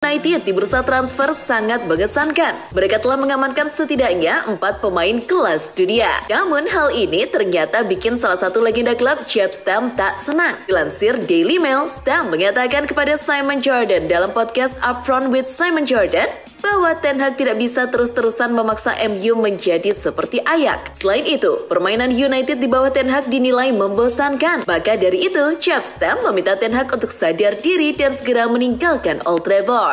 United di bursa transfer sangat mengesankan. Mereka telah mengamankan setidaknya 4 pemain kelas dunia. Namun hal ini ternyata bikin salah satu legenda klub Jaap Stam tak senang. Dilansir Daily Mail, Stam mengatakan kepada Simon Jordan dalam podcast Upfront with Simon Jordan bahwa Ten Hag tidak bisa terus-terusan memaksa MU menjadi seperti Ajax. Selain itu, permainan United di bawah Ten Hag dinilai membosankan. Maka dari itu, Jaap Stam meminta Ten Hag untuk sadar diri dan segera meninggalkan Old Trafford.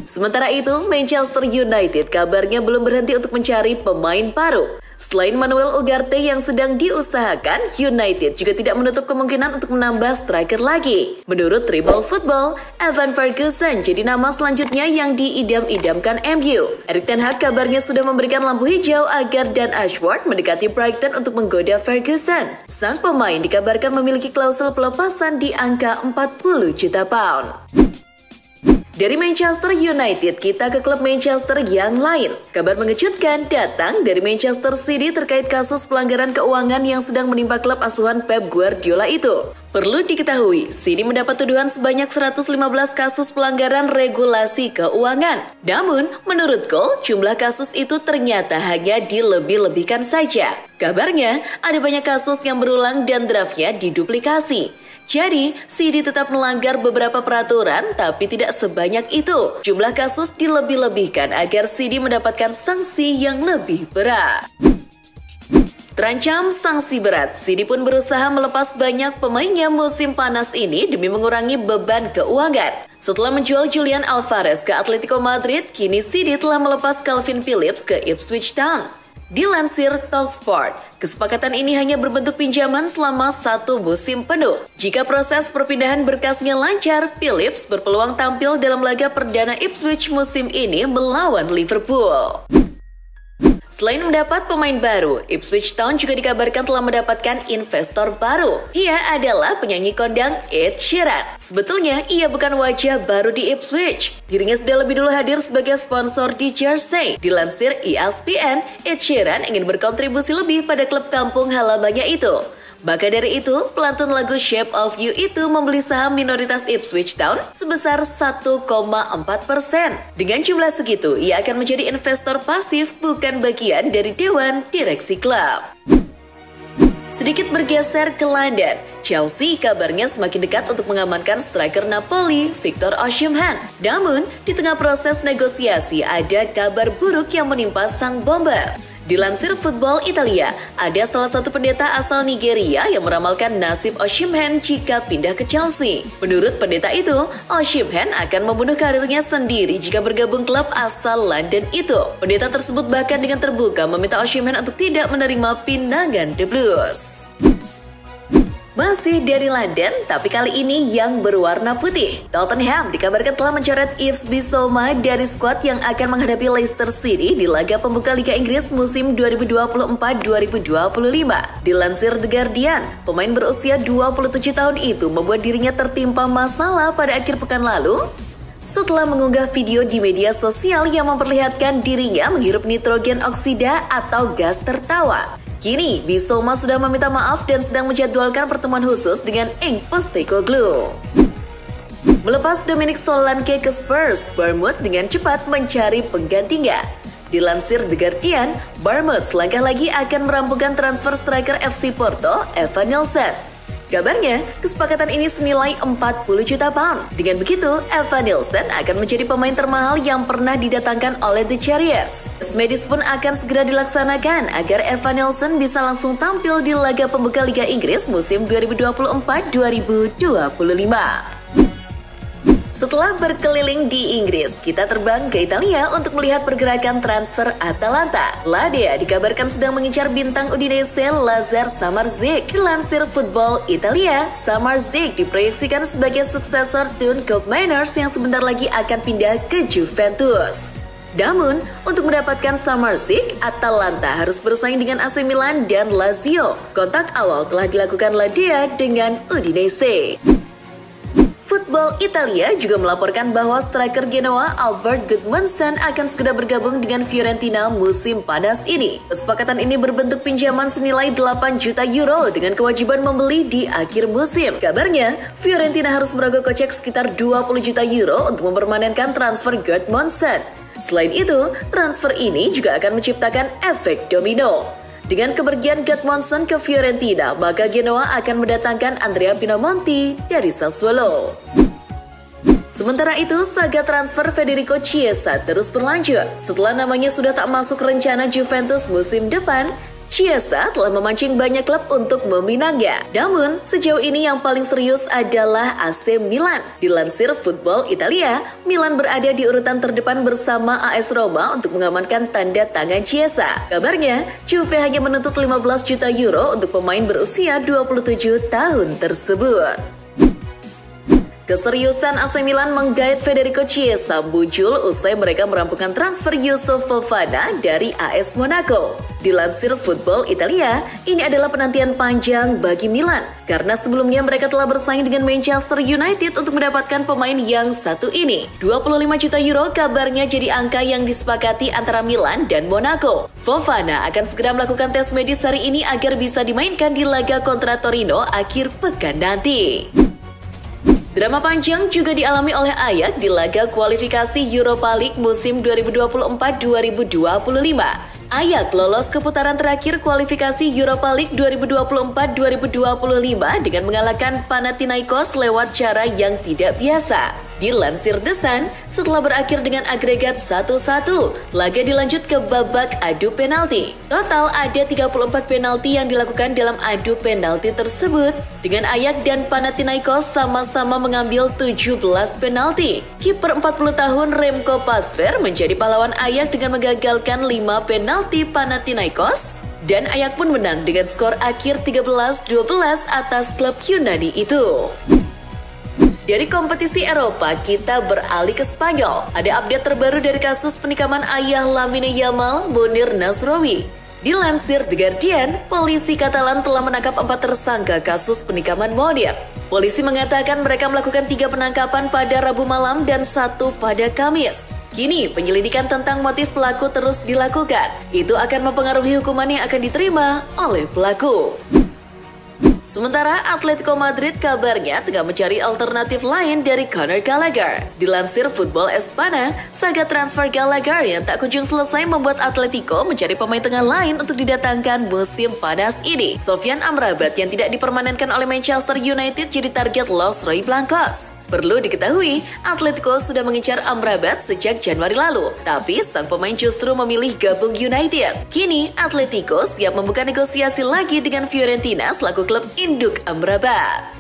Sementara itu, Manchester United kabarnya belum berhenti untuk mencari pemain baru. Selain Manuel Ugarte yang sedang diusahakan, United juga tidak menutup kemungkinan untuk menambah striker lagi. Menurut Tribal Football, Evan Ferguson jadi nama selanjutnya yang diidam-idamkan MU. Erik ten Hag kabarnya sudah memberikan lampu hijau agar Dan Ashworth mendekati Brighton untuk menggoda Ferguson. Sang pemain dikabarkan memiliki klausul pelepasan di angka 40 juta pound. Dari Manchester United, kita ke klub Manchester yang lain. Kabar mengejutkan datang dari Manchester City terkait kasus pelanggaran keuangan yang sedang menimpa klub asuhan Pep Guardiola itu. Perlu diketahui, City mendapat tuduhan sebanyak 115 kasus pelanggaran regulasi keuangan. Namun, menurut Goal, jumlah kasus itu ternyata hanya dilebih-lebihkan saja. Kabarnya, ada banyak kasus yang berulang dan draftnya diduplikasi. Jadi, City tetap melanggar beberapa peraturan, tapi tidak sebanyak itu. Jumlah kasus dilebih-lebihkan agar City mendapatkan sanksi yang lebih berat. Terancam sanksi berat, City pun berusaha melepas banyak pemainnya musim panas ini demi mengurangi beban keuangan. Setelah menjual Julian Alvarez ke Atletico Madrid, kini City telah melepas Calvin Phillips ke Ipswich Town. Dilansir Talksport, kesepakatan ini hanya berbentuk pinjaman selama 1 musim penuh. Jika proses perpindahan berkasnya lancar, Phillips berpeluang tampil dalam laga perdana Ipswich musim ini melawan Liverpool. Selain mendapat pemain baru, Ipswich Town juga dikabarkan telah mendapatkan investor baru. Dia adalah penyanyi kondang Ed Sheeran. Sebetulnya, ia bukan wajah baru di Ipswich. Dirinya sudah lebih dulu hadir sebagai sponsor di jersey. Dilansir ESPN, Ed Sheeran ingin berkontribusi lebih pada klub kampung halamannya itu. Maka dari itu, pelantun lagu Shape of You itu membeli saham minoritas Ipswich Town sebesar 1,4%. Dengan jumlah segitu, ia akan menjadi investor pasif bukan bagian dari dewan direksi klub. Sedikit bergeser ke London, Chelsea kabarnya semakin dekat untuk mengamankan striker Napoli, Victor Osimhen. Namun, di tengah proses negosiasi ada kabar buruk yang menimpa sang bomber. Dilansir Football Italia, ada salah satu pendeta asal Nigeria yang meramalkan nasib Osimhen jika pindah ke Chelsea. Menurut pendeta itu, Osimhen akan membunuh karirnya sendiri jika bergabung klub asal London itu. Pendeta tersebut bahkan dengan terbuka meminta Osimhen untuk tidak menerima pinangan The Blues. Masih dari London, tapi kali ini yang berwarna putih. Tottenham dikabarkan telah mencoret Yves Bissouma dari skuad yang akan menghadapi Leicester City di laga pembuka Liga Inggris musim 2024-2025. Dilansir The Guardian, pemain berusia 27 tahun itu membuat dirinya tertimpa masalah pada akhir pekan lalu setelah mengunggah video di media sosial yang memperlihatkan dirinya menghirup nitrogen oksida atau gas tertawa. Kini, Bissouma sudah meminta maaf dan sedang menjadwalkan pertemuan khusus dengan Cenk Postecoglou. Melepas Dominic Solanke ke Spurs, Bournemouth dengan cepat mencari penggantinya. Dilansir The Guardian, Bournemouth selangkah lagi akan merampungkan transfer striker FC Porto, Evan Nilsson. Kabarnya, kesepakatan ini senilai 40 juta pound. Dengan begitu, Evan Nilsson akan menjadi pemain termahal yang pernah didatangkan oleh The Cherries. Tes medis pun akan segera dilaksanakan agar Evan Nilsson bisa langsung tampil di laga pembuka Liga Inggris musim 2024-2025. Setelah berkeliling di Inggris, kita terbang ke Italia untuk melihat pergerakan transfer Atalanta. Ladea dikabarkan sedang mengincar bintang Udinese Lazar Samardzic. Dilansir Football Italia, Samardzic diproyeksikan sebagai suksesor Tune Koopmeiners yang sebentar lagi akan pindah ke Juventus. Namun, untuk mendapatkan Samardzic, Atalanta harus bersaing dengan AC Milan dan Lazio. Kontak awal telah dilakukan Ladea dengan Udinese. Football Italia juga melaporkan bahwa striker Genoa Albert Gudmundsson akan segera bergabung dengan Fiorentina musim panas ini. Kesepakatan ini berbentuk pinjaman senilai 8 juta euro dengan kewajiban membeli di akhir musim. Kabarnya, Fiorentina harus merogoh kocek sekitar 20 juta euro untuk mempermanenkan transfer Gudmundsson. Selain itu, transfer ini juga akan menciptakan efek domino. Dengan kepergian Gudmundsson ke Fiorentina, maka Genoa akan mendatangkan Andrea Pinamonti dari Sassuolo. Sementara itu, saga transfer Federico Chiesa terus berlanjut. Setelah namanya sudah tak masuk rencana Juventus musim depan, Chiesa telah memancing banyak klub untuk meminangnya. Namun, sejauh ini yang paling serius adalah AC Milan. Dilansir Football Italia, Milan berada di urutan terdepan bersama AS Roma untuk mengamankan tanda tangan Chiesa. Kabarnya, Juve hanya menuntut 15 juta euro untuk pemain berusia 27 tahun tersebut. Keseriusan AC Milan menggait Federico Chiesa muncul usai mereka merampungkan transfer Youssouf Fofana dari AS Monaco. Dilansir Football Italia, ini adalah penantian panjang bagi Milan karena sebelumnya mereka telah bersaing dengan Manchester United untuk mendapatkan pemain yang satu ini. 25 juta euro kabarnya jadi angka yang disepakati antara Milan dan Monaco. Fofana akan segera melakukan tes medis hari ini agar bisa dimainkan di laga kontra Torino akhir pekan nanti. Drama panjang juga dialami oleh Ajax di laga kualifikasi Europa League musim 2024-2025. Ajax lolos ke putaran terakhir kualifikasi Europa League 2024-2025 dengan mengalahkan Panathinaikos lewat cara yang tidak biasa. Dilansir The Sun, setelah berakhir dengan agregat 1-1, laga dilanjut ke babak adu penalti. Total ada 34 penalti yang dilakukan dalam adu penalti tersebut, dengan Ajax dan Panathinaikos sama-sama mengambil 17 penalti. Kiper 40 tahun Remco Pasveer menjadi pahlawan Ajax dengan menggagalkan 5 penalti Panathinaikos, dan Ajax pun menang dengan skor akhir 13-12 atas klub Yunani itu. Dari kompetisi Eropa, kita beralih ke Spanyol. Ada update terbaru dari kasus penikaman ayah Lamine Yamal, Munir Nasraoui. Dilansir The Guardian, polisi Katalan telah menangkap 4 tersangka kasus penikaman Munir. Polisi mengatakan mereka melakukan 3 penangkapan pada Rabu malam dan 1 pada Kamis. Kini, penyelidikan tentang motif pelaku terus dilakukan. Itu akan mempengaruhi hukuman yang akan diterima oleh pelaku. Sementara Atletico Madrid kabarnya tengah mencari alternatif lain dari Conor Gallagher. Dilansir Football Espana, saga transfer Gallagher yang tak kunjung selesai membuat Atletico mencari pemain tengah lain untuk didatangkan musim panas ini. Sofyan Amrabat yang tidak dipermanenkan oleh Manchester United jadi target Los Roy Blancos. Perlu diketahui, Atletico sudah mengincar Amrabat sejak Januari lalu, tapi sang pemain justru memilih gabung United. Kini, Atletico siap membuka negosiasi lagi dengan Fiorentina selaku klub induk Amrabat.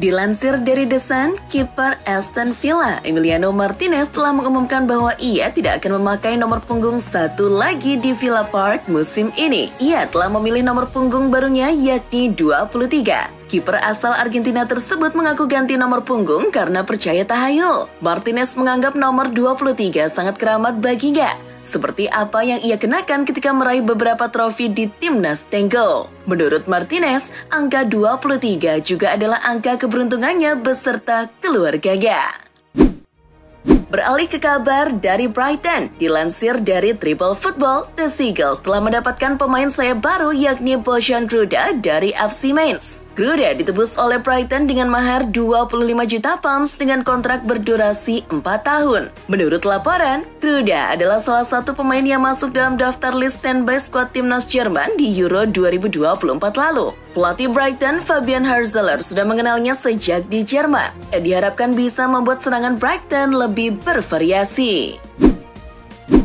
Dilansir dari The Sun, kiper Aston Villa, Emiliano Martinez telah mengumumkan bahwa ia tidak akan memakai nomor punggung 1 lagi di Villa Park musim ini. Ia telah memilih nomor punggung barunya yakni 23. Kiper asal Argentina tersebut mengaku ganti nomor punggung karena percaya tahayul. Martinez menganggap nomor 23 sangat keramat baginya, seperti apa yang ia kenakan ketika meraih beberapa trofi di timnas Tango. Menurut Martinez, angka 23 juga adalah angka keberuntungannya beserta keluarganya. Beralih ke kabar dari Brighton, dilansir dari Triple Football, The Seagulls telah mendapatkan pemain sayap baru yakni Bojan Gruda dari FC Mainz. Gruda ditebus oleh Brighton dengan mahar 25 juta pounds dengan kontrak berdurasi 4 tahun. Menurut laporan, Gruda adalah salah satu pemain yang masuk dalam daftar list standby skuad timnas Jerman di Euro 2024 lalu. Pelatih Brighton, Fabian Harzeler, sudah mengenalnya sejak di Jerman. Diharapkan bisa membuat serangan Brighton lebih bervariasi.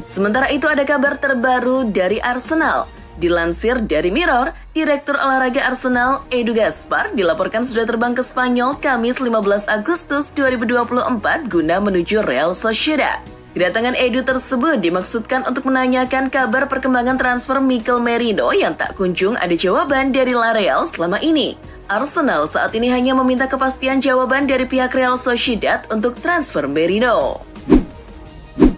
Sementara itu ada kabar terbaru dari Arsenal. Dilansir dari Mirror, Direktur Olahraga Arsenal, Edu Gaspar, dilaporkan sudah terbang ke Spanyol Kamis 15 Agustus 2024 guna menuju Real Sociedad. Kedatangan Edu tersebut dimaksudkan untuk menanyakan kabar perkembangan transfer Mikel Merino yang tak kunjung ada jawaban dari La Real selama ini. Arsenal saat ini hanya meminta kepastian jawaban dari pihak Real Sociedad untuk transfer Merino.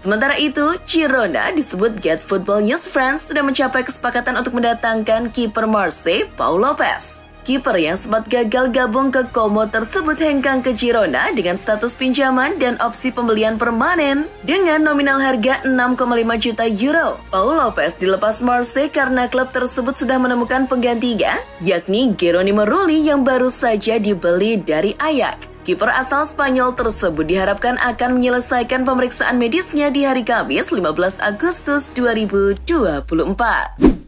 Sementara itu, Girona disebut Get Football News France sudah mencapai kesepakatan untuk mendatangkan kiper Marseille, Pau Lopez. Kiper yang sempat gagal gabung ke Como tersebut hengkang ke Girona dengan status pinjaman dan opsi pembelian permanen dengan nominal harga 6,5 juta euro. Paul Lopez dilepas Marseille karena klub tersebut sudah menemukan penggantinya, yakni Geronimo Rulli yang baru saja dibeli dari Ajax. Kiper asal Spanyol tersebut diharapkan akan menyelesaikan pemeriksaan medisnya di hari Kamis 15 Agustus 2024.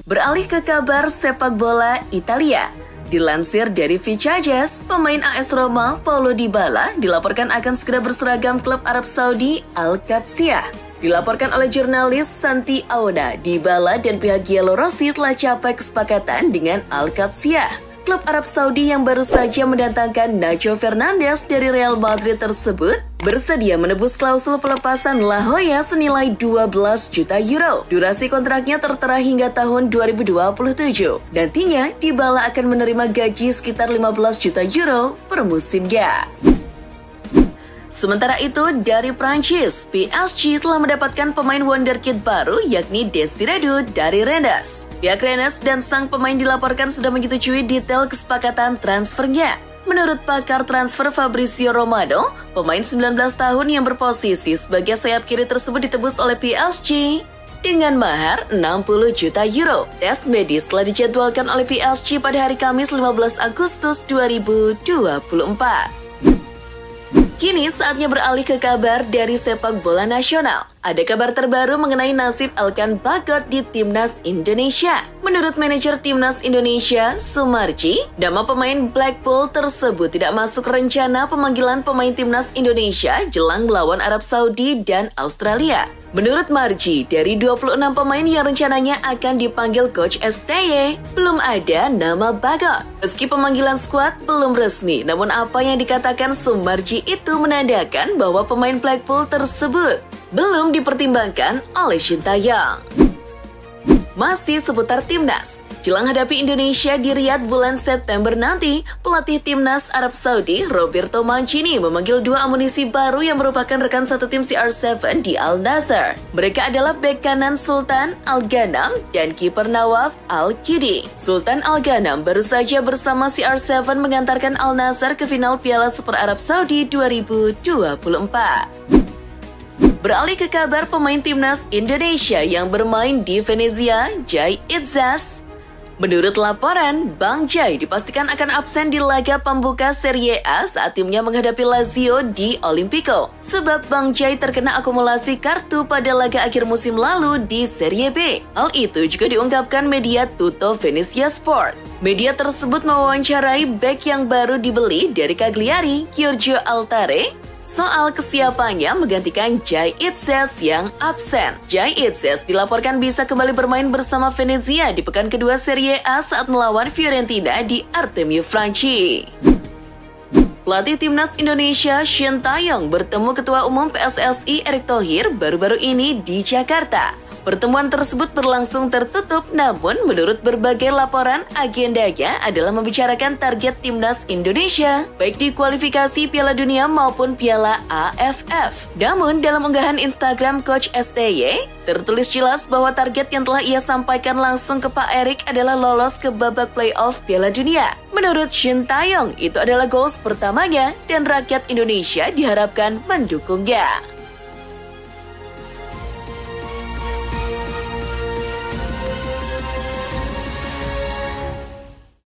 Beralih ke kabar sepak bola Italia. Dilansir dari Vichajes, pemain AS Roma Paulo Dybala dilaporkan akan segera berseragam klub Arab Saudi Al-Qadsiah. Dilaporkan oleh jurnalis Santi Auna, Dybala dan pihak Giallorossi telah capai kesepakatan dengan Al-Qadsiah. Klub Arab Saudi yang baru saja mendatangkan Nacho Fernandes dari Real Madrid tersebut bersedia menebus klausul pelepasan La Joya senilai 12 juta euro. Durasi kontraknya tertera hingga tahun 2027. Nantinya, Dybala akan menerima gaji sekitar 15 juta euro per musimnya. Sementara itu, dari Prancis, PSG telah mendapatkan pemain wonderkid baru yakni Desiré Doué dari Rennes. Pihak Rennes dan sang pemain dilaporkan sudah menyetujui detail kesepakatan transfernya. Menurut pakar transfer Fabrizio Romano, pemain 19 tahun yang berposisi sebagai sayap kiri tersebut ditebus oleh PSG dengan mahar 60 juta euro. Tes medis telah dijadwalkan oleh PSG pada hari Kamis 15 Agustus 2024. Kini saatnya beralih ke kabar dari sepak bola nasional. Ada kabar terbaru mengenai nasib Elkan Bagot di Timnas Indonesia. Menurut manajer Timnas Indonesia, Sumarji, nama pemain Blackpool tersebut tidak masuk rencana pemanggilan pemain Timnas Indonesia jelang melawan Arab Saudi dan Australia. Menurut Marji, dari 26 pemain yang rencananya akan dipanggil Coach STY, belum ada nama Bagot. Meski pemanggilan skuad belum resmi, namun apa yang dikatakan Sumarji itu menandakan bahwa pemain Blackpool tersebut belum dipertimbangkan oleh Sintayong. Masih seputar Timnas. Jelang hadapi Indonesia di Riyadh bulan September nanti, pelatih Timnas Arab Saudi, Roberto Mancini, memanggil dua amunisi baru yang merupakan rekan satu tim CR7 di Al Nassr. Mereka adalah bek kanan Sultan Al-Ghanam dan kiper Nawaf Al-Kidi. Sultan Al-Ghanam baru saja bersama CR7 mengantarkan Al Nassr ke final Piala Super Arab Saudi 2024. Beralih ke kabar pemain Timnas Indonesia yang bermain di Venezia, Jai Itzas. Menurut laporan, Bang Jai dipastikan akan absen di laga pembuka Serie A saat timnya menghadapi Lazio di Olimpico. Sebab Bang Jai terkena akumulasi kartu pada laga akhir musim lalu di Serie B. Hal itu juga diungkapkan media Tutto Venezia Sport. Media tersebut mewawancarai bek yang baru dibeli dari Cagliari, Giorgio Altare, soal kesiapannya menggantikan Jai Itzes yang absen. Jai Itzes dilaporkan bisa kembali bermain bersama Venezia di pekan kedua Serie A saat melawan Fiorentina di Artemio Franchi. Pelatih Timnas Indonesia Sintayong bertemu Ketua Umum PSSI Erick Thohir baru-baru ini di Jakarta. Pertemuan tersebut berlangsung tertutup, namun menurut berbagai laporan, agendanya adalah membicarakan target Timnas Indonesia, baik di kualifikasi Piala Dunia maupun Piala AFF. Namun, dalam unggahan Instagram Coach STY, tertulis jelas bahwa target yang telah ia sampaikan langsung ke Pak Erick adalah lolos ke babak playoff Piala Dunia. Menurut Sintayong, itu adalah goals pertamanya dan rakyat Indonesia diharapkan mendukungnya.